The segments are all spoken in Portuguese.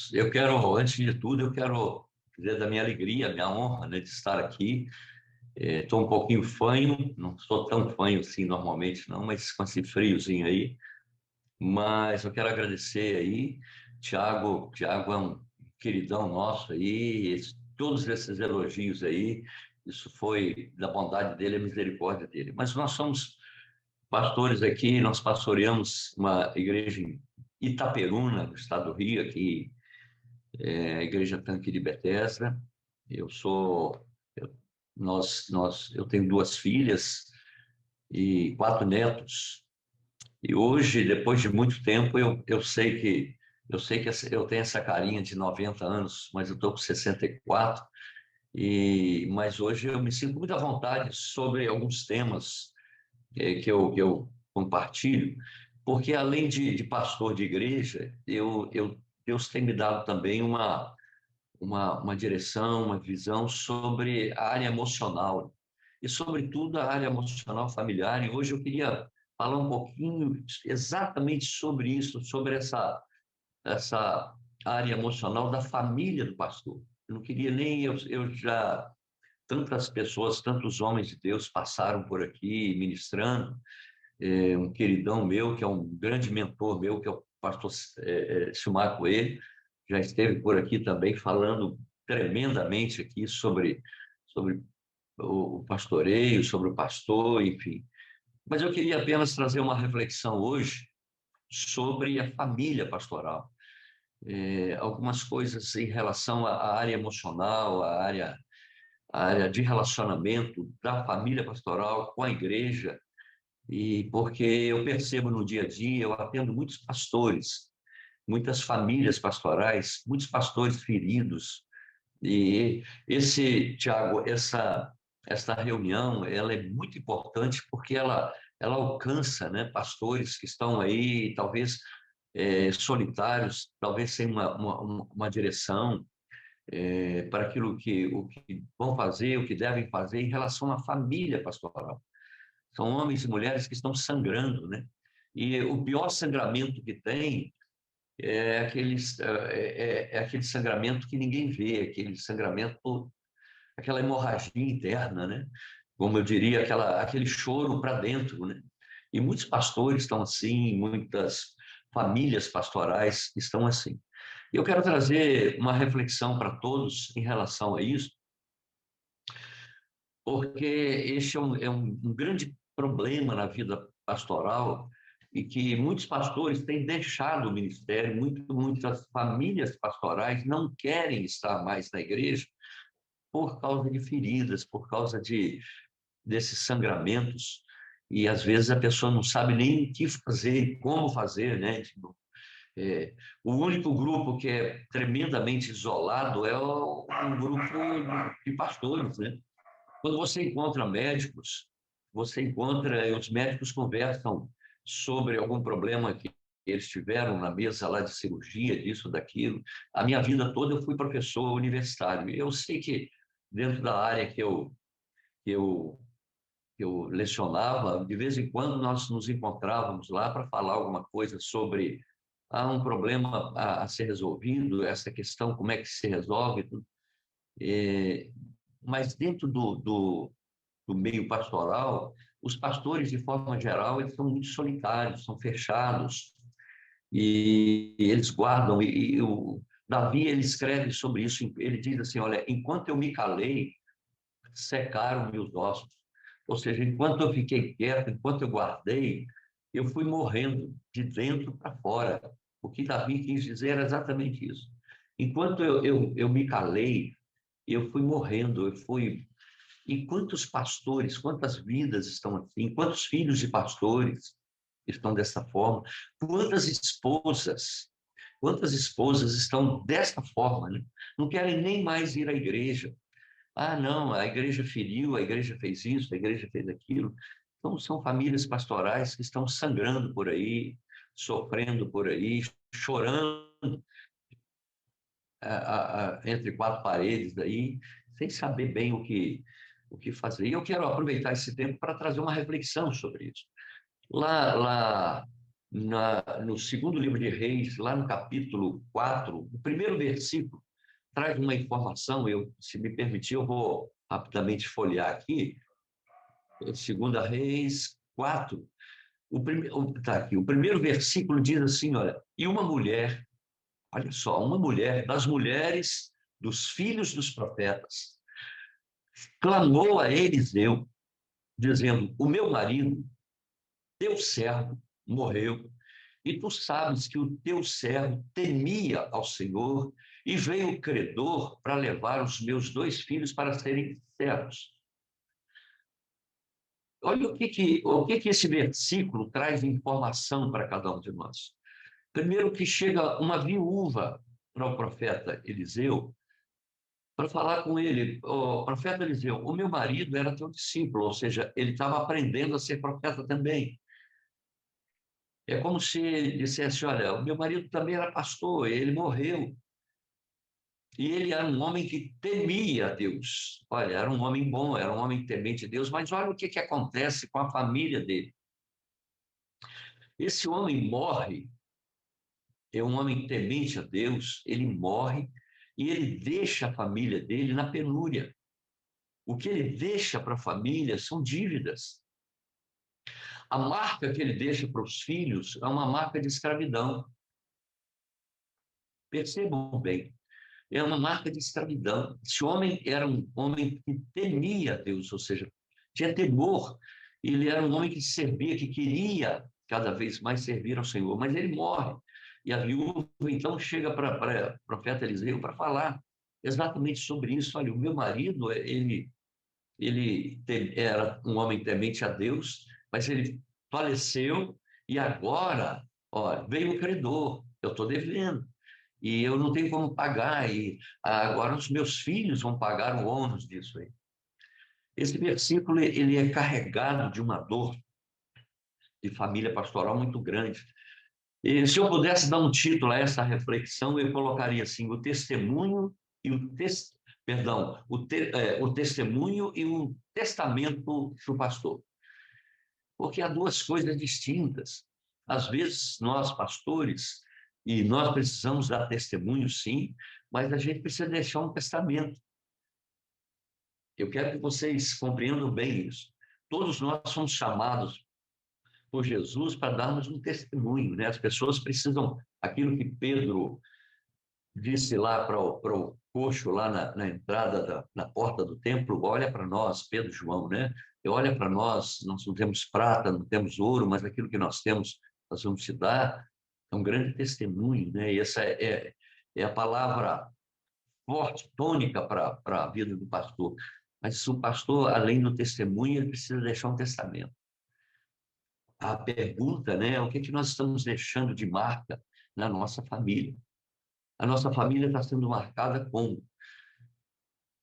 irmãos, eu quero, antes de tudo, eu quero dizer da minha alegria, minha honra, né, de estar aqui. Estou um pouquinho fanho, não sou tão fanho assim normalmente, não, mas com esse friozinho aí. Mas eu quero agradecer aí, Tiago é um queridão nosso aí, todos esses elogios aí, isso foi da bondade dele, a misericórdia dele. Mas nós somos pastores aqui, nós pastoreamos uma igreja em Itaperuna, no estado do Rio, aqui, a Igreja Tanque de Betesda. Eu sou, eu, eu tenho duas filhas e quatro netos. E hoje, depois de muito tempo, eu tenho essa carinha de 90 anos, mas eu estou com 64. Mas hoje eu me sinto muito à vontade sobre alguns temas que eu compartilho, porque além de pastor de igreja, Deus tem me dado também uma direção, uma visão sobre a área emocional e, sobretudo, a área emocional familiar. E hoje eu queria falar um pouquinho exatamente sobre isso, sobre essa área emocional da família do pastor. Eu não queria nem, eu já, tantas pessoas, tantos homens de Deus passaram por aqui ministrando, um queridão meu, que é um grande mentor meu, que é o pastor Silmar Coelho, já esteve por aqui também falando tremendamente aqui sobre o pastoreio, sobre o pastor, enfim. Mas eu queria apenas trazer uma reflexão hoje sobre a família pastoral. Algumas coisas em relação à área emocional, à área de relacionamento da família pastoral com a igreja, e porque eu percebo no dia a dia, eu atendo muitos pastores, muitas famílias pastorais, muitos pastores feridos. E Tiago, essa reunião, ela é muito importante porque ela alcança, né, pastores que estão aí, talvez solitários, talvez sem uma direção para aquilo o que vão fazer, o que devem fazer em relação à família pastoral. São homens e mulheres que estão sangrando, né? E o pior sangramento que tem é aquele sangramento que ninguém vê, aquele sangramento, aquela hemorragia interna, né? Como eu diria, aquele choro para dentro, né? E muitos pastores estão assim, muitas famílias pastorais estão assim. E eu quero trazer uma reflexão para todos em relação a isso, porque este é um grande problema na vida pastoral e que muitos pastores têm deixado o ministério, muitas famílias pastorais não querem estar mais na igreja por causa de feridas, por causa desses sangramentos, e às vezes a pessoa não sabe nem o que fazer, como fazer, né? Tipo, o único grupo que é tremendamente isolado é um grupo de pastores, né? Quando você encontra médicos, os médicos conversam sobre algum problema que eles tiveram na mesa lá de cirurgia, disso, daquilo. A minha vida toda eu fui professor universitário. Eu sei que dentro da área que eu, que eu lecionava, de vez em quando nós nos encontrávamos lá para falar alguma coisa sobre um problema a ser resolvido, essa questão, como é que se resolve, tudo. É, mas dentro do meio pastoral, os pastores, de forma geral, eles são muito solitários, são fechados, e eles guardam, e o Davi, ele escreve sobre isso, ele diz assim, olha, enquanto eu me calei, secaram-me os ossos, ou seja, enquanto eu fiquei quieto, enquanto eu guardei, eu fui morrendo de dentro para fora. O que Davi quis dizer era exatamente isso. Enquanto eu me calei, eu fui morrendo, eu fui. E quantos pastores, quantas vidas estão assim? Quantos filhos de pastores estão dessa forma? Quantas esposas estão dessa forma, né? Não querem nem mais ir à igreja. Ah, não, a igreja feriu, a igreja fez isso, a igreja fez aquilo. Então, são famílias pastorais que estão sangrando por aí, sofrendo por aí, chorando entre quatro paredes daí, sem saber bem o que fazer. E eu quero aproveitar esse tempo para trazer uma reflexão sobre isso. Lá no segundo livro de Reis, lá no capítulo 4, o primeiro versículo, traz uma informação, se me permitir, eu vou rapidamente folhear aqui, segunda Reis 4, tá aqui, o primeiro versículo diz assim, olha, e uma mulher, olha só, uma mulher das mulheres dos filhos dos profetas, clamou a Eliseu, dizendo, o meu marido, teu servo, morreu, e tu sabes que o teu servo temia ao Senhor, e veio o credor para levar os meus dois filhos para serem servos. Olha o que esse versículo traz de informação para cada um de nós. Primeiro que chega uma viúva para o profeta Eliseu para falar com ele, o profeta Eliseu, o meu marido era teu discípulo, ou seja, ele estava aprendendo a ser profeta também. É como se ele dissesse, olha, o meu marido também era pastor, ele morreu, e ele era um homem que temia a Deus. Olha, era um homem bom, era um homem temente a Deus, mas olha o que acontece com a família dele. Esse homem morre, é um homem temente a Deus, ele morre e ele deixa a família dele na penúria. O que ele deixa para a família são dívidas. A marca que ele deixa para os filhos é uma marca de escravidão. Percebam bem, é uma marca de escravidão. Esse homem era um homem que temia Deus, ou seja, tinha temor. Ele era um homem que servia, que queria cada vez mais servir ao Senhor, mas ele morre. E a viúva então chega para o profeta Eliseu para falar exatamente sobre isso. Olha, o meu marido, era um homem temente a Deus, mas ele faleceu e agora, ó, veio o credor, eu estou devendo e eu não tenho como pagar, e agora os meus filhos vão pagar o ônus disso aí. Esse versículo ele é carregado de uma dor de família pastoral muito grande. E se eu pudesse dar um título a essa reflexão, eu colocaria assim: o testemunho e o testemunho e o testamento do pastor. Porque há duas coisas distintas. Às vezes, nós, pastores, e nós precisamos dar testemunho, sim, mas a gente precisa deixar um testamento. Eu quero que vocês compreendam bem isso. Todos nós somos chamados por Jesus para darmos um testemunho, né? As pessoas precisam, aquilo que Pedro disse lá para o coxo, lá na entrada, na porta do templo, olha para nós, Pedro e João, né? E olha para nós, nós não temos prata, não temos ouro, mas aquilo que nós temos, nós vamos te dar. É um grande testemunho, né? E essa é a palavra forte, tônica para a vida do pastor. Mas o pastor, além do testemunho, ele precisa deixar um testamento. A pergunta, né, é o que nós estamos deixando de marca na nossa família? A nossa família está sendo marcada como?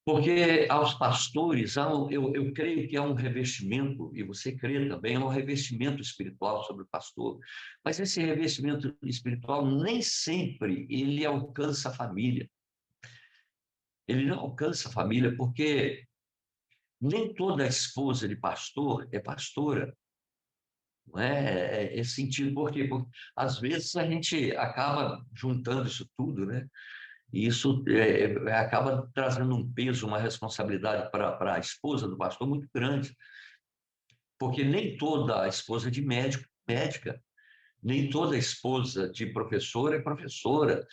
Porque aos pastores, eu creio que há um revestimento, e você crê também, há um revestimento espiritual sobre o pastor. Mas esse revestimento espiritual nem sempre ele alcança a família. Ele não alcança a família porque nem toda esposa de pastor é pastora. Não é esse sentido, por quê? Porque às vezes a gente acaba juntando isso tudo, né? E isso acaba trazendo um peso, uma responsabilidade para a esposa do pastor muito grande, porque nem toda esposa de médico é médica, nem toda esposa de professor é professora,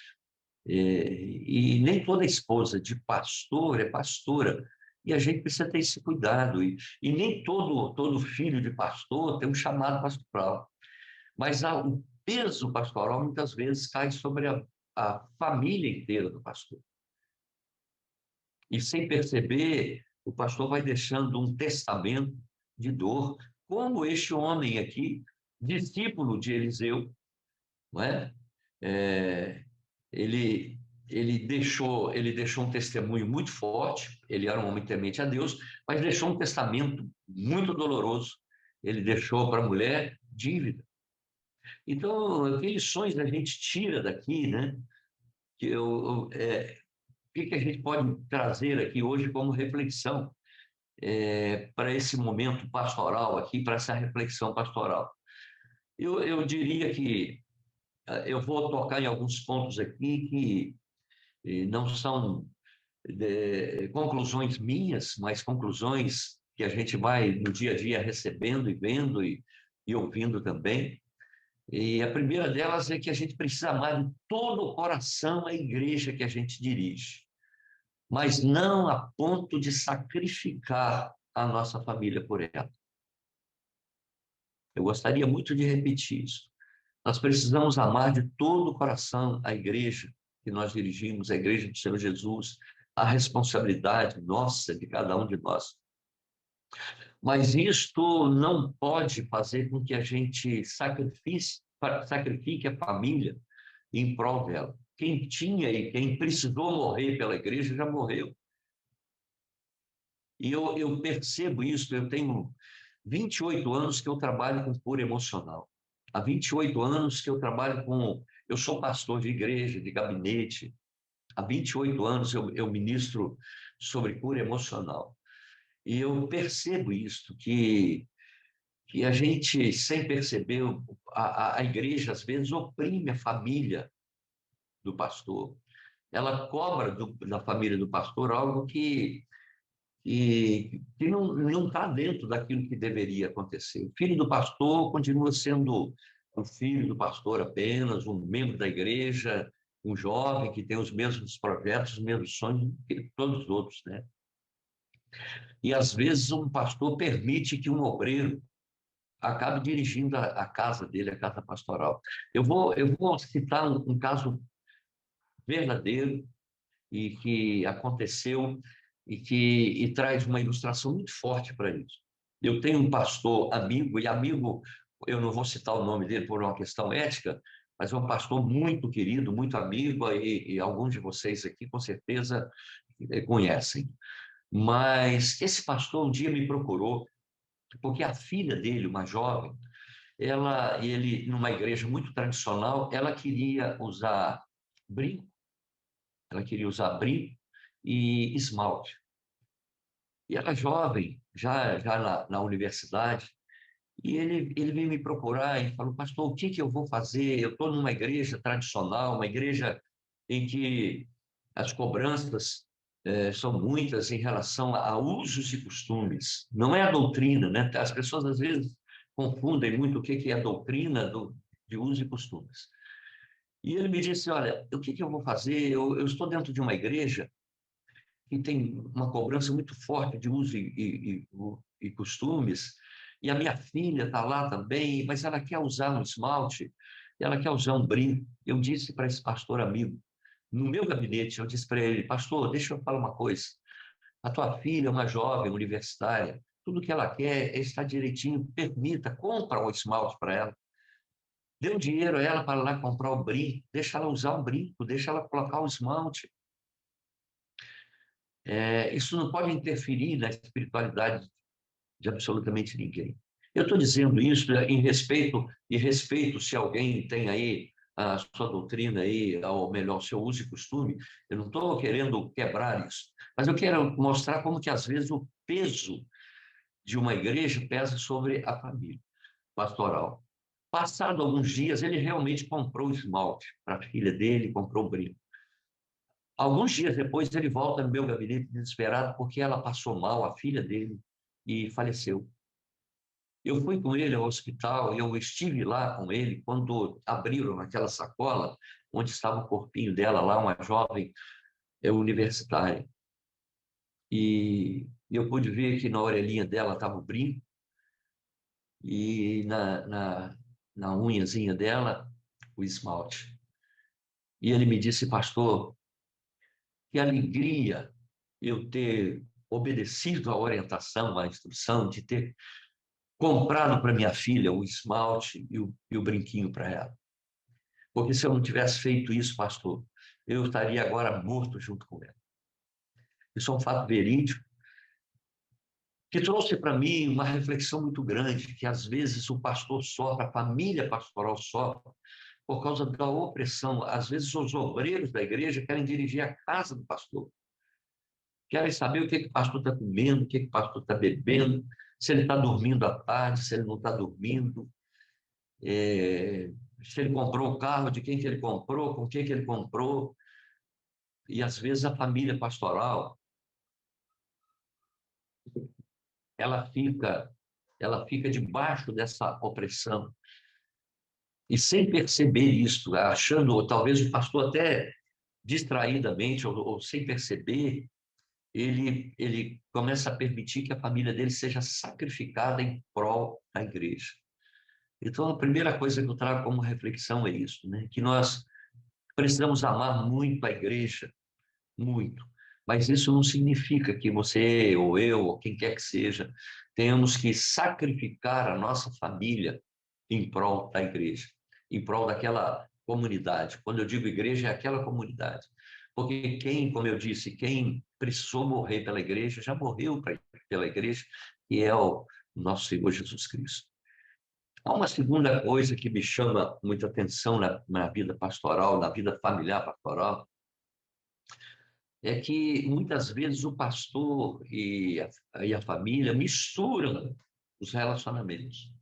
e nem toda esposa de pastor é pastora. E a gente precisa ter esse cuidado. E nem todo filho de pastor tem um chamado pastoral. Mas o peso pastoral muitas vezes cai sobre a família inteira do pastor. E sem perceber, o pastor vai deixando um testamento de dor, como este homem aqui, discípulo de Eliseu, não é? É, ele, ele deixou um testemunho muito forte, ele era um homem temente a Deus, mas deixou um testamento muito doloroso. Ele deixou para a mulher dívida. Então, que lições a gente tira daqui, né? O que a gente pode trazer aqui hoje como reflexão para esse momento pastoral aqui, para essa reflexão pastoral? Eu diria que eu vou tocar em alguns pontos aqui que não são conclusões minhas, mas conclusões que a gente vai no dia a dia recebendo e vendo e ouvindo também. E a primeira delas é que a gente precisa amar de todo o coração a igreja que a gente dirige, mas não a ponto de sacrificar a nossa família por ela. Eu gostaria muito de repetir isso. Nós precisamos amar de todo o coração a igreja que nós dirigimos, a igreja do Senhor Jesus, a responsabilidade nossa, de cada um de nós. Mas isto não pode fazer com que a gente sacrifique a família em prol dela. Quem tinha e quem precisou morrer pela igreja já morreu. E eu percebo isso, eu tenho 28 anos que eu trabalho com cura emocional. Há 28 anos que eu trabalho com. Eu sou pastor de igreja, de gabinete. Há 28 anos eu ministro sobre cura emocional. E eu percebo isso, que a gente, sem perceber, a igreja às vezes oprime a família do pastor. Ela cobra da família do pastor algo que não está dentro daquilo que deveria acontecer. O filho do pastor continua sendo o filho do pastor apenas, um membro da igreja, um jovem que tem os mesmos projetos, os mesmos sonhos que todos os outros, né? E às vezes um pastor permite que um obreiro acabe dirigindo a casa dele, a casa pastoral. Eu vou citar um caso verdadeiro e que aconteceu e traz uma ilustração muito forte para isso. Eu tenho um pastor amigo, e amigo, eu não vou citar o nome dele por uma questão ética, mas é um pastor muito querido, muito amigo, e alguns de vocês aqui com certeza conhecem. Mas esse pastor um dia me procurou, porque a filha dele, uma jovem, ele, numa igreja muito tradicional, ela queria usar brinco, ela queria usar brinco e esmalte. E ela jovem, já na universidade, e ele veio me procurar e falou, pastor, o que que eu vou fazer? Eu estou numa igreja tradicional, uma igreja em que as cobranças são muitas em relação a usos e costumes. Não é a doutrina, né? As pessoas às vezes confundem muito o que que é a doutrina de usos e costumes. E ele me disse, olha, o que que eu vou fazer? Eu estou dentro de uma igreja que tem uma cobrança muito forte de uso e costumes, e a minha filha está lá também, mas ela quer usar um esmalte, ela quer usar um brinco. Eu disse para esse pastor amigo, no meu gabinete, eu disse para ele, pastor, deixa eu falar uma coisa, a tua filha é uma jovem universitária, tudo que ela quer é estar direitinho, permita, compra o esmalte para ela, dê um dinheiro a ela para lá comprar o brinco, deixa ela usar o brinco, deixa ela colocar o esmalte. Isso não pode interferir na espiritualidade de absolutamente ninguém. Eu estou dizendo isso em respeito, e respeito se alguém tem aí a sua doutrina aí, ou melhor, seu uso e costume, eu não estou querendo quebrar isso, mas eu quero mostrar como que às vezes o peso de uma igreja pesa sobre a família pastoral. Passado alguns dias, ele realmente comprou o esmalte para a filha dele, comprou o brinco. Alguns dias depois, ele volta no meu gabinete desesperado porque ela passou mal, a filha dele, e faleceu. Eu fui com ele ao hospital, eu estive lá com ele quando abriram aquela sacola onde estava o corpinho dela lá, uma jovem universitária. E eu pude ver que na orelhinha dela estava o brinco e na unhazinha dela o esmalte. E ele me disse, pastor, que alegria eu ter obedecido à orientação, à instrução, de ter comprado para minha filha o esmalte e o brinquinho para ela. Porque se eu não tivesse feito isso, pastor, eu estaria agora morto junto com ela. Isso é um fato verídico que trouxe para mim uma reflexão muito grande, que às vezes o pastor sofre, a família pastoral sofre, por causa da opressão. Às vezes os obreiros da igreja querem dirigir a casa do pastor, querem saber o que, que o pastor está comendo, o que, que o pastor está bebendo, se ele está dormindo à tarde, se ele não está dormindo. se ele comprou o carro, de quem que ele comprou, com quem que ele comprou. E às vezes a família pastoral, ela fica, ela fica debaixo dessa opressão. E sem perceber isso, achando, ou talvez o pastor até distraidamente ou sem perceber, ele começa a permitir que a família dele seja sacrificada em prol da igreja. Então, a primeira coisa que eu trago como reflexão é isso, né? Que nós precisamos amar muito a igreja, muito. Mas isso não significa que você, ou eu, ou quem quer que seja, tenhamos que sacrificar a nossa família em prol da igreja, em prol daquela comunidade. Quando eu digo igreja, é aquela comunidade. Porque quem, como eu disse, quem precisou morrer pela igreja, já morreu pela igreja, que é o nosso Senhor Jesus Cristo. Há uma segunda coisa que me chama muita atenção na vida pastoral, na vida familiar pastoral, é que muitas vezes o pastor e a família misturam os relacionamentos.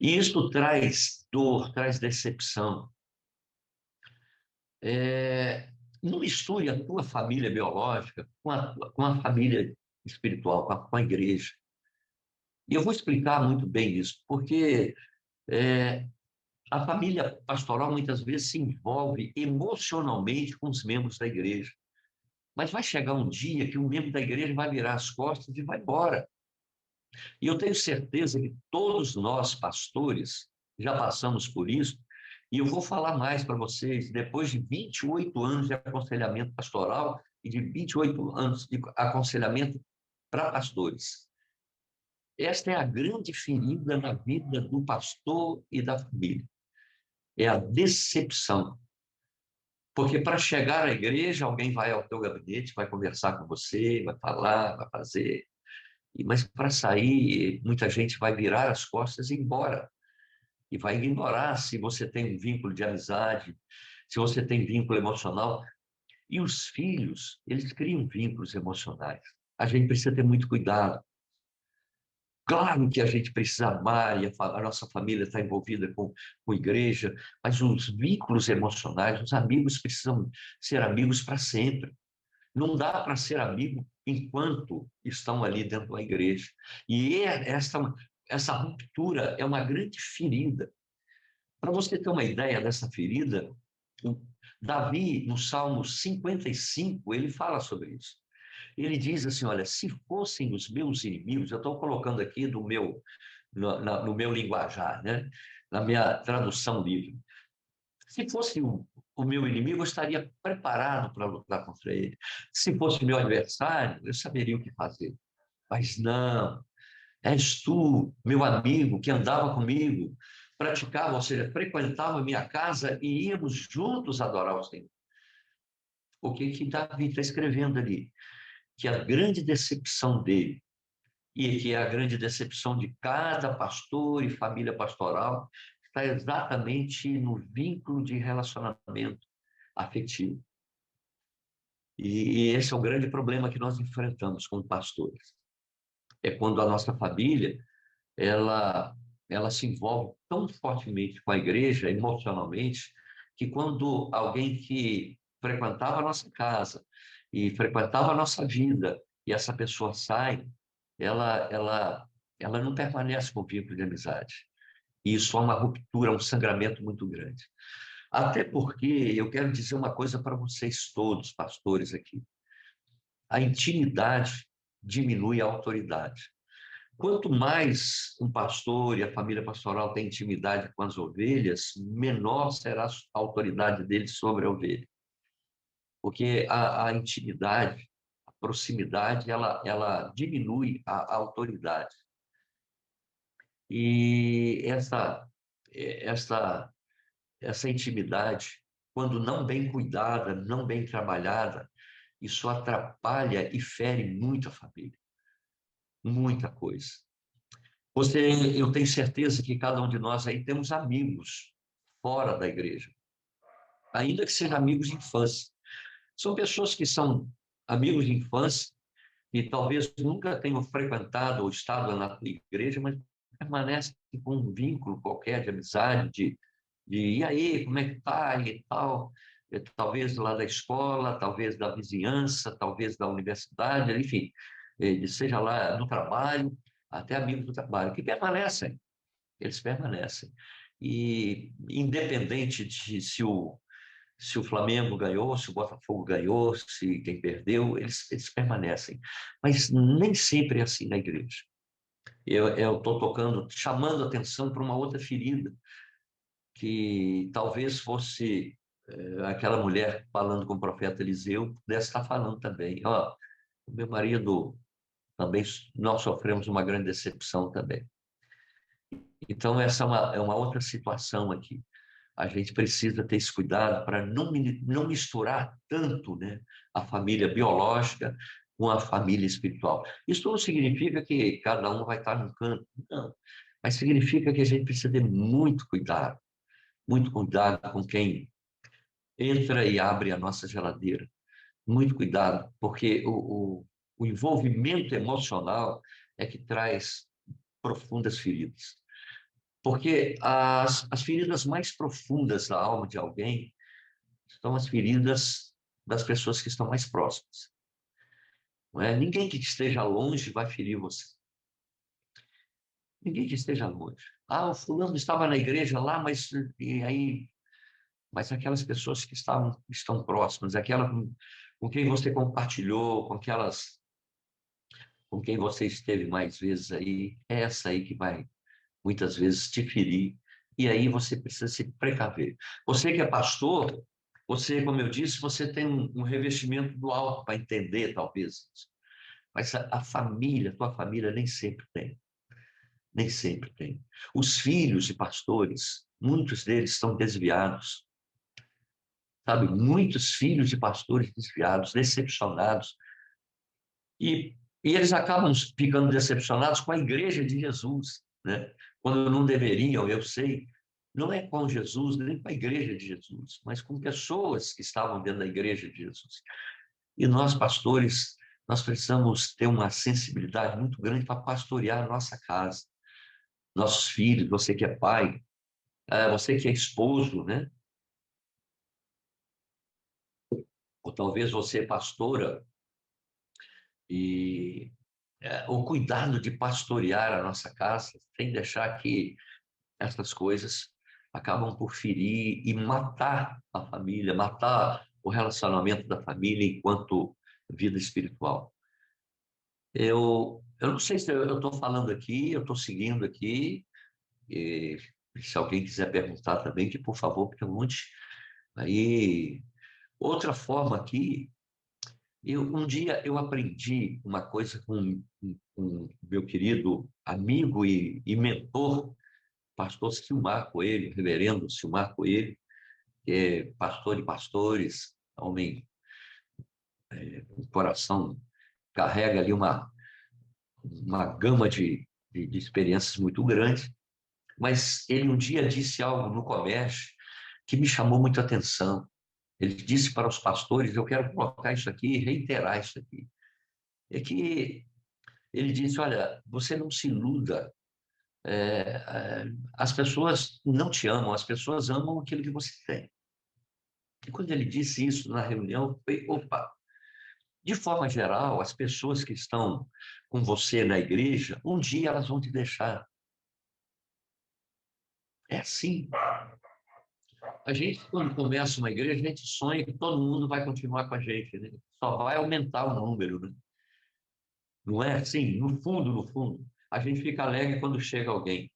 E isso traz dor, traz decepção. Não misture a tua família biológica com a família espiritual, com a igreja. E eu vou explicar muito bem isso, porque é, a família pastoral muitas vezes se envolve emocionalmente com os membros da igreja. Mas vai chegar um dia que um membro da igreja vai virar as costas e vai embora. E eu tenho certeza que todos nós, pastores, já passamos por isso. E eu vou falar mais para vocês, depois de 28 anos de aconselhamento pastoral e de 28 anos de aconselhamento para pastores. Esta é a grande ferida na vida do pastor e da família. É a decepção. Porque para chegar à igreja, alguém vai ao teu gabinete, vai conversar com você, vai falar, vai fazer. Mas para sair, muita gente vai virar as costas e ir embora. E vai ignorar se você tem um vínculo de amizade, se você tem vínculo emocional. E os filhos, eles criam vínculos emocionais. A gente precisa ter muito cuidado. Claro que a gente precisa amar e a nossa família está envolvida com igreja, mas os vínculos emocionais, os amigos precisam ser amigos para sempre. Não dá para ser amigo enquanto estão ali dentro da igreja. E essa ruptura é uma grande ferida. Para você ter uma ideia dessa ferida, Davi, no Salmo 55, ele fala sobre isso. Ele diz assim, olha, se fossem os meus inimigos, eu estou colocando aqui no meu linguajar, né? Na minha tradução livre. Se fosse o meu inimigo, eu estaria preparado para lutar contra ele. Se fosse meu adversário, eu saberia o que fazer. Mas não, és tu, meu amigo, que andava comigo, praticava, ou seja, frequentava a minha casa e íamos juntos adorar o Senhor. O que Davi está escrevendo ali? Que a grande decepção dele, e que é a grande decepção de cada pastor e família pastoral, está exatamente no vínculo de relacionamento afetivo. E esse é o grande problema que nós enfrentamos como pastores. É quando a nossa família, ela se envolve tão fortemente com a igreja, emocionalmente, que quando alguém que frequentava a nossa casa e frequentava a nossa vida, e essa pessoa sai, ela, ela, ela não permanece com o vínculo de amizade. E isso é uma ruptura, um sangramento muito grande. Até porque eu quero dizer uma coisa para vocês todos, pastores aqui. A intimidade diminui a autoridade. Quanto mais um pastor e a família pastoral tem intimidade com as ovelhas, menor será a autoridade dele sobre a ovelha. Porque a intimidade, a proximidade, ela diminui a autoridade. E essa, essa intimidade, quando não bem cuidada, não bem trabalhada, isso atrapalha e fere muito a família. Muita coisa. Eu tenho certeza que cada um de nós aí temos amigos fora da igreja, ainda que sejam amigos de infância. São pessoas que são amigos de infância e talvez nunca tenham frequentado ou estado na igreja, mas permanecem com um vínculo qualquer de amizade, e aí, como é que tá e tal, talvez lá da escola, talvez da vizinhança, talvez da universidade, enfim, seja lá no trabalho, até amigos do trabalho, que permanecem, eles permanecem. E independente de se o Flamengo ganhou, se o Botafogo ganhou, se quem perdeu, eles permanecem. Mas nem sempre é assim na igreja. Eu estou tocando, chamando atenção para uma outra ferida, que talvez fosse aquela mulher falando com o profeta Eliseu, pudesse estar falando também. Ó, o meu marido também, nós sofremos uma grande decepção também. Então, essa é uma outra situação aqui. A gente precisa ter esse cuidado para não misturar tanto, né, a família biológica com a família espiritual. Isso não significa que cada um vai estar num canto, não. Mas significa que a gente precisa ter muito cuidado com quem entra e abre a nossa geladeira. Muito cuidado, porque o envolvimento emocional é que traz profundas feridas. Porque as feridas mais profundas da alma de alguém são as feridas das pessoas que estão mais próximas. Não é? Ninguém que esteja longe vai ferir você. Ninguém que esteja longe. Ah, o fulano estava na igreja lá, mas aquelas pessoas que estão próximas, aquela com quem você compartilhou, com quem você esteve mais vezes aí, é essa aí que vai muitas vezes te ferir. E aí você precisa se precaver. Você que é pastor, você, como eu disse, você tem um revestimento do alto para entender, talvez. Mas a família, a tua família, nem sempre tem. Nem sempre tem. Os filhos de pastores, muitos deles estão desviados. Sabe? Muitos filhos de pastores desviados, decepcionados. E eles acabam ficando decepcionados com a igreja de Jesus, né? Quando não deveriam, eu sei, não é com Jesus, nem com a igreja de Jesus, mas com pessoas que estavam dentro da igreja de Jesus. E nós, pastores, nós precisamos ter uma sensibilidade muito grande para pastorear a nossa casa, nossos filhos, você que é pai, você que é esposo, né? Ou talvez você é pastora, e o cuidado de pastorear a nossa casa, sem deixar que essas coisas acabam por ferir e matar a família, matar o relacionamento da família enquanto vida espiritual. Eu não sei se eu estou falando aqui, eu estou seguindo aqui, e se alguém quiser perguntar também, que por favor pergunte. Aí, outra forma aqui, um dia eu aprendi uma coisa com meu querido amigo e mentor, pastor Silmar Coelho, reverendo Silmar Coelho, que é pastor de pastores, homem, um coração, carrega ali uma gama de experiências muito grande, mas ele um dia disse algo no comércio que me chamou muita atenção. Ele disse para os pastores, eu quero colocar isso aqui e reiterar isso aqui. É que ele disse, olha, você não se iluda, as pessoas não te amam, as pessoas amam aquilo que você tem. E quando ele disse isso na reunião, eu falei, opa, de forma geral, as pessoas que estão com você na igreja, um dia elas vão te deixar. É assim. A gente, quando começa uma igreja, a gente sonha que todo mundo vai continuar com a gente, né? Só vai aumentar o número, né? Não é assim? No fundo, a gente fica alegre quando chega alguém,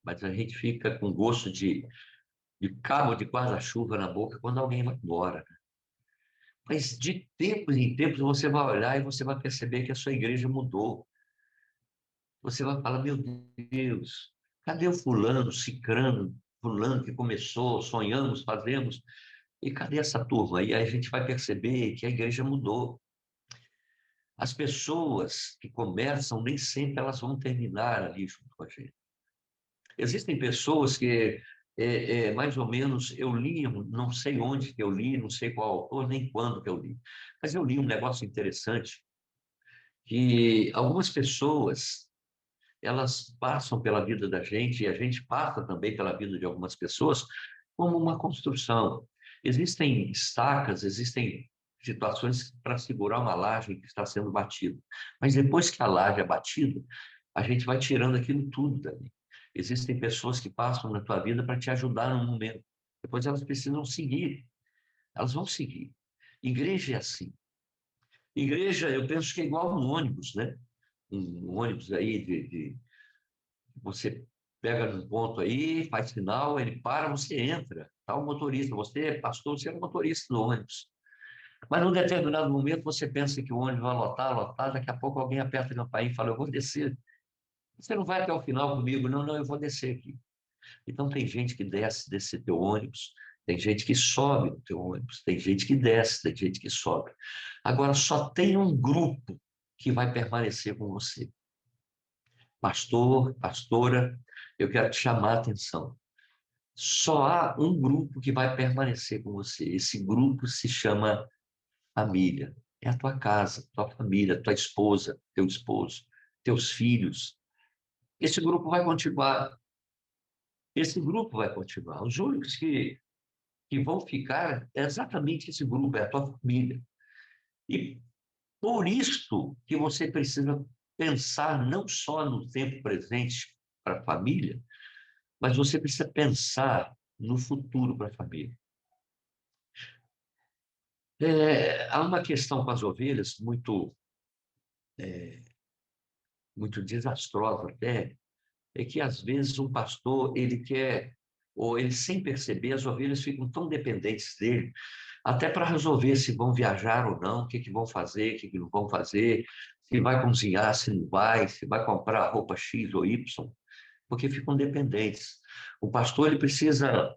mas a gente fica com gosto de cabo de guarda-chuva na boca quando alguém vai embora. Mas de tempos em tempos você vai olhar e você vai perceber que a sua igreja mudou. Você vai falar, meu Deus, cadê o fulano, cicrano, fulano que começou, sonhamos, fazemos, e cadê essa turma? E aí a gente vai perceber que a igreja mudou. As pessoas que começam, nem sempre elas vão terminar ali junto com a gente. Existem pessoas que, mais ou menos, eu li, não sei onde que eu li, não sei qual autor, nem quando que eu li, mas eu li um negócio interessante, que algumas pessoas elas passam pela vida da gente e a gente passa também pela vida de algumas pessoas como uma construção. Existem estacas, existem situações para segurar uma laje que está sendo batida. Mas depois que a laje é batida, a gente vai tirando aquilo tudo dali. Existem pessoas que passam na tua vida para te ajudar no momento. Depois elas precisam seguir. Elas vão seguir. Igreja é assim. Igreja, eu penso que é igual um ônibus, né? Um ônibus aí você pega num ponto aí, faz sinal, ele para, você entra. Tá o motorista, você é pastor, você é o motorista do ônibus. Mas num determinado momento você pensa que o ônibus vai lotar, lotar, daqui a pouco alguém aperta a campainha e fala, eu vou descer. Você não vai até o final comigo? Não, não, eu vou descer aqui. Então tem gente que desce desse teu ônibus, tem gente que sobe no teu ônibus, tem gente que desce, tem gente que sobe. Agora só tem um grupo que vai permanecer com você. Pastor, pastora, eu quero te chamar a atenção. Só há um grupo que vai permanecer com você. Esse grupo se chama família. É a tua casa, tua família, tua esposa, teu esposo, teus filhos. Esse grupo vai continuar. Esse grupo vai continuar. Os únicos que vão ficar é exatamente esse grupo, é a tua família. E por isso que você precisa pensar não só no tempo presente para a família, mas você precisa pensar no futuro para a família. Há uma questão com as ovelhas muito desastrosa até, é que às vezes um pastor, ele quer, ou ele sem perceber, as ovelhas ficam tão dependentes dele, até para resolver se vão viajar ou não, o que vão fazer, o que não vão fazer, se vai cozinhar, se não vai, se vai comprar roupa X ou Y, porque ficam dependentes. O pastor, ele precisa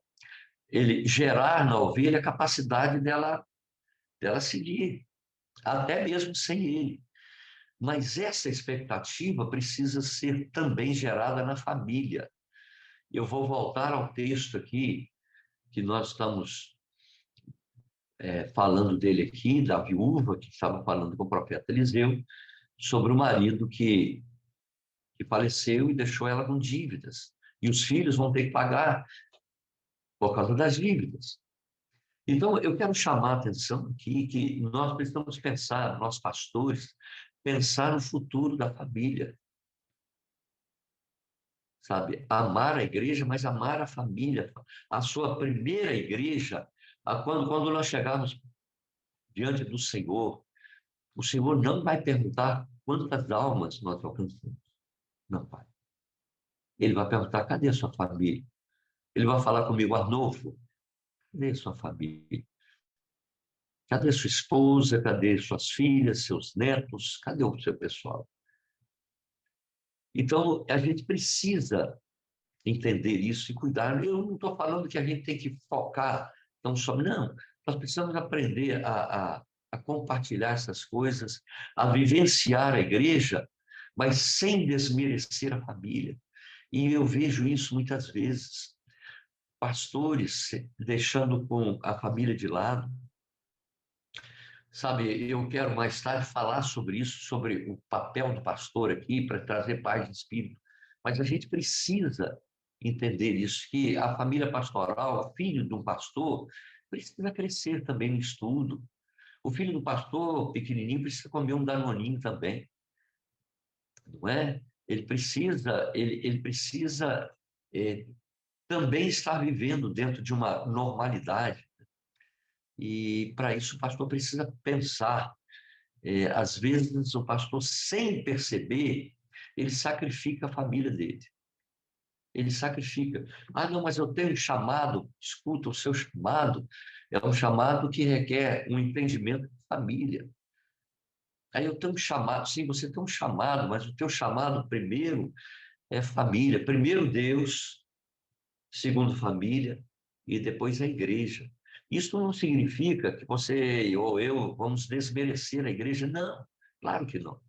ele gerar na ovelha a capacidade dela seguir, até mesmo sem ele. Mas essa expectativa precisa ser também gerada na família. Eu vou voltar ao texto aqui, que nós estamos falando dele aqui, da viúva que estava falando com o profeta Eliseu, sobre o marido que faleceu e deixou ela com dívidas. E os filhos vão ter que pagar por causa das dívidas. Então, eu quero chamar a atenção aqui que nós precisamos pensar, nós pastores, pensar no futuro da família, sabe? Amar a igreja, mas amar a família. A sua primeira igreja, quando nós chegarmos diante do Senhor, o Senhor não vai perguntar quantas almas nós alcançamos. Não vai. Ele vai perguntar, cadê a sua família? Ele vai falar comigo, Arnolfo, cadê a sua família? Cadê sua esposa? Cadê suas filhas, seus netos? Cadê o seu pessoal? Então, a gente precisa entender isso e cuidar. Eu não estou falando que a gente tem que focar tão só. Não, nós precisamos aprender a compartilhar essas coisas, a vivenciar a igreja, mas sem desmerecer a família. E eu vejo isso muitas vezes. Pastores deixando com a família de lado. Sabe, eu quero mais tarde falar sobre isso, sobre o papel do pastor aqui, para trazer paz de espírito. Mas a gente precisa entender isso, que a família pastoral, o filho de um pastor, precisa crescer também no estudo. O filho do pastor, pequenininho, precisa comer um danoninho também, não é? Ele precisa eh, também estar vivendo dentro de uma normalidade. E para isso o pastor precisa pensar. Às vezes o pastor, sem perceber, ele sacrifica a família dele. Ele sacrifica. Ah, não, mas eu tenho um chamado. Escuta, o seu chamado é um chamado que requer um entendimento de família. Aí eu tenho um chamado, sim, você tem um chamado, mas o teu chamado primeiro é família. Primeiro Deus, segundo família e depois a igreja. Isso não significa que você ou eu vamos desmerecer a igreja, não, claro que não.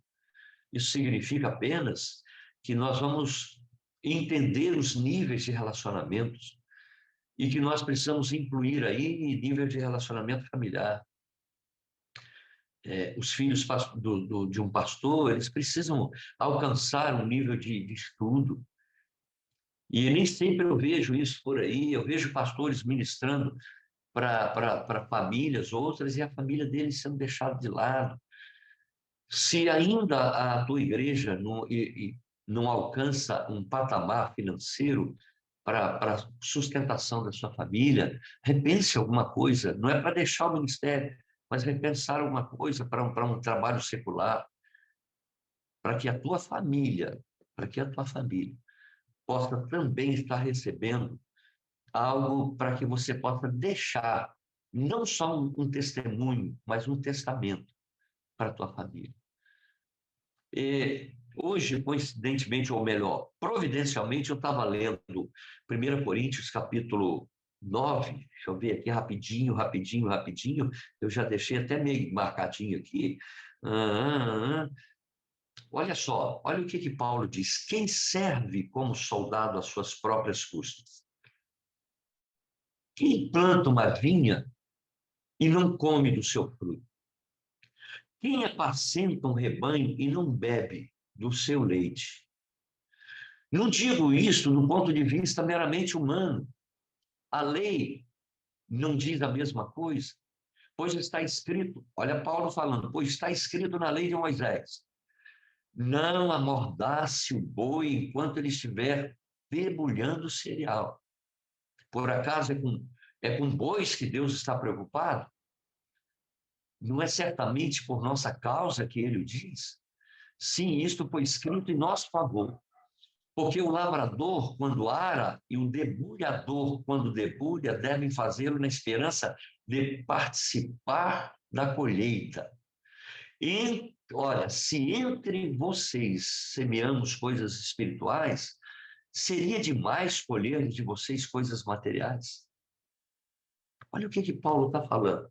Isso significa apenas que nós vamos entender os níveis de relacionamentos e que nós precisamos incluir aí nível de relacionamento familiar. os filhos de um pastor, eles precisam alcançar um nível de estudo. E nem sempre eu vejo isso por aí. Eu vejo pastores ministrando para famílias outras e a família deles sendo deixada de lado. Se ainda a tua igreja não alcança um patamar financeiro para a sustentação da sua família, repense alguma coisa. Não é para deixar o ministério, mas repensar alguma coisa para um trabalho secular, para que a tua família, para que a tua família possa também estar recebendo algo para que você possa deixar não só um testemunho, mas um testamento para a tua família. E hoje, coincidentemente, ou melhor, providencialmente, eu estava lendo 1 Coríntios, capítulo 9. Deixa eu ver aqui rapidinho, rapidinho, rapidinho. Eu já deixei até meio marcadinho aqui. Olha só, olha o que Paulo diz. Quem serve como soldado às suas próprias custas? Quem planta uma vinha e não come do seu fruto? Quem apacenta um rebanho e não bebe do seu leite? Não digo isso do ponto de vista meramente humano. A lei não diz a mesma coisa, pois está escrito, olha Paulo falando, pois está escrito na lei de Moisés, não amordace o boi enquanto ele estiver debulhando o cereal. Por acaso é com bois que Deus está preocupado? Não é certamente por nossa causa que ele o diz? Sim, isto foi escrito em nosso favor. Porque o lavrador, quando ara, e o debulhador, quando debulha, devem fazê-lo na esperança de participar da colheita. E, olha, se entre vocês semeamos coisas espirituais, seria demais colher de vocês coisas materiais? Olha o que Paulo está falando.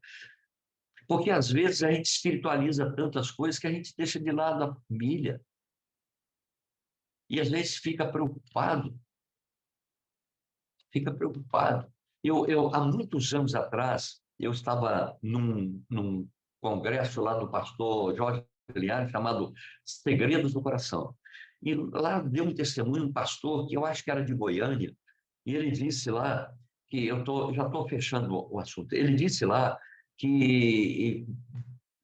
Porque às vezes a gente espiritualiza tantas coisas que a gente deixa de lado a família. E às vezes fica preocupado. Fica preocupado. Há muitos anos atrás, eu estava num congresso lá do pastor Jorge Linhares, chamado Segredos do Coração. E lá deu um testemunho um pastor, que eu acho que era de Goiânia, e ele disse lá, que já estou fechando o assunto, ele disse lá que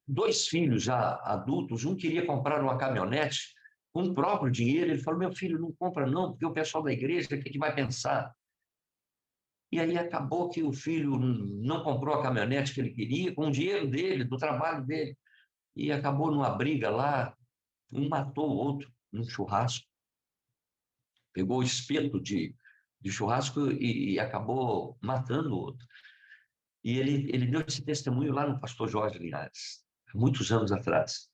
dois filhos já adultos, um queria comprar uma caminhonete com o próprio dinheiro, ele falou, meu filho, não compra não, porque o pessoal da igreja, o que vai pensar? E aí acabou que o filho não comprou a caminhonete que ele queria, com o dinheiro dele, do trabalho dele, e acabou numa briga lá, um matou o outro num churrasco, pegou o espeto de churrasco e acabou matando o outro. E ele deu esse testemunho lá no pastor Jorge Linhares, muitos anos atrás.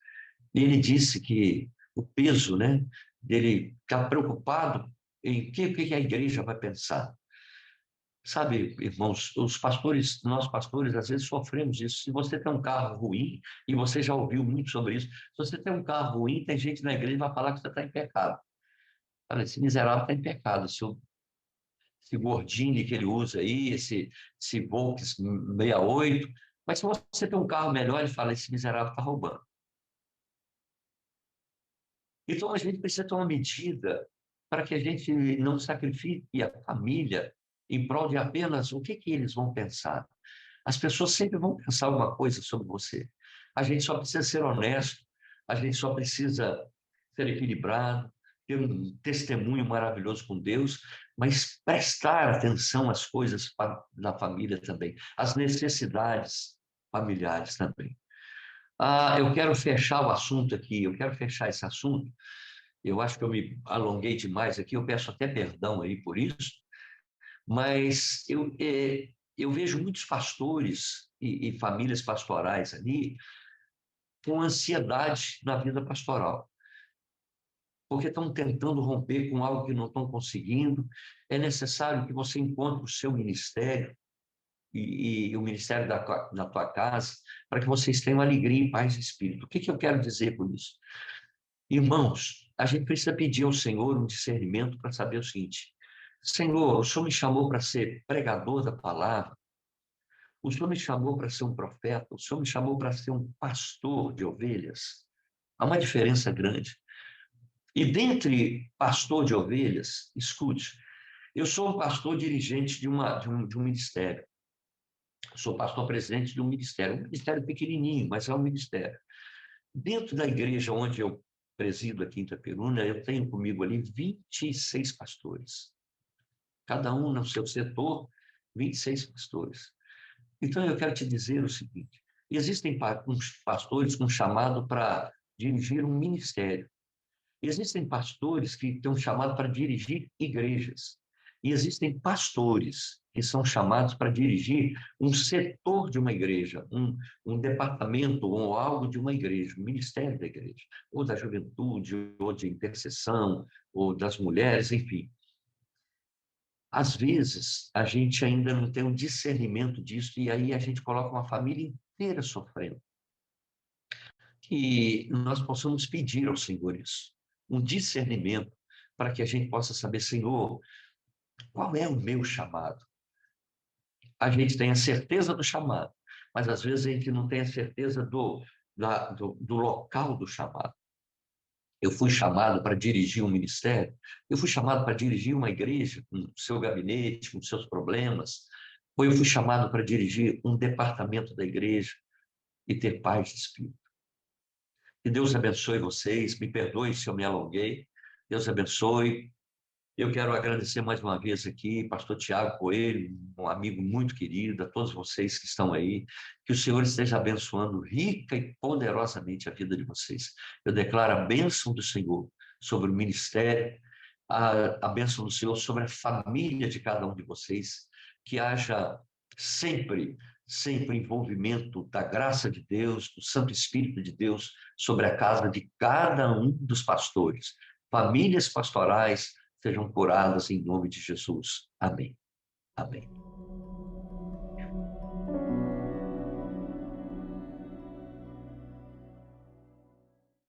E ele disse que o peso, né, dele estar preocupado em o que a igreja vai pensar. Sabe, irmãos, nós pastores, às vezes sofremos isso. Se você tem um carro ruim, e você já ouviu muito sobre isso, se você tem um carro ruim, tem gente na igreja que vai falar que você está em pecado. Fala, esse miserável está em pecado, esse gordinho que ele usa aí, esse Volks 68. Mas se você tem um carro melhor, ele fala, esse miserável está roubando. Então a gente precisa tomar medida para que a gente não sacrifique a família em prol de apenas o que eles vão pensar. As pessoas sempre vão pensar alguma coisa sobre você. A gente só precisa ser honesto, a gente só precisa ser equilibrado, ter um testemunho maravilhoso com Deus, mas prestar atenção às coisas da família também, às necessidades familiares também. Eu quero fechar o assunto aqui, eu quero fechar esse assunto. Eu acho que eu me alonguei demais aqui, eu peço até perdão aí por isso, mas eu vejo muitos pastores e famílias pastorais ali com ansiedade na vida pastoral, porque estão tentando romper com algo que não estão conseguindo. É necessário que você encontre o seu ministério e o ministério da tua casa, para que vocês tenham alegria e paz de espírito. O que eu quero dizer com isso? Irmãos, a gente precisa pedir ao Senhor um discernimento para saber o seguinte: Senhor, o Senhor me chamou para ser pregador da palavra, O Senhor me chamou para ser um profeta, o Senhor me chamou para ser um pastor de ovelhas. Há uma diferença grande. E dentre pastor de ovelhas, escute, eu sou um pastor dirigente de um ministério. Eu sou pastor presidente de um ministério pequenininho, mas é um ministério. Dentro da igreja onde eu presido aqui em Itaperuna, eu tenho comigo ali 26 pastores. Cada um no seu setor, 26 pastores. Então, eu quero te dizer o seguinte: existem uns pastores com chamado para dirigir um ministério. Existem pastores que têm um chamado para dirigir igrejas. E existem pastores que são chamados para dirigir um setor de uma igreja, um departamento ou algo de uma igreja, um ministério da igreja, ou da juventude, ou de intercessão, ou das mulheres, enfim. Às vezes, a gente ainda não tem um discernimento disso, e aí a gente coloca uma família inteira sofrendo. Que nós possamos pedir ao Senhor isso, um discernimento, para que a gente possa saber, Senhor, qual é o meu chamado? A gente tem a certeza do chamado, mas às vezes a gente não tem a certeza do local do chamado. Eu fui chamado para dirigir um ministério, eu fui chamado para dirigir uma igreja, com o seu gabinete, com os seus problemas, ou eu fui chamado para dirigir um departamento da igreja e ter paz de espírito. Que Deus abençoe vocês, me perdoe se eu me alonguei, Deus abençoe. Eu quero agradecer mais uma vez aqui, pastor Tiago Coelho, um amigo muito querido, a todos vocês que estão aí, que o Senhor esteja abençoando rica e poderosamente a vida de vocês. Eu declaro a bênção do Senhor sobre o ministério, a bênção do Senhor sobre a família de cada um de vocês, que haja sempre, sempre envolvimento da graça de Deus, do Santo Espírito de Deus sobre a casa de cada um dos pastores. Famílias pastorais sejam curadas em nome de Jesus. Amém. Amém.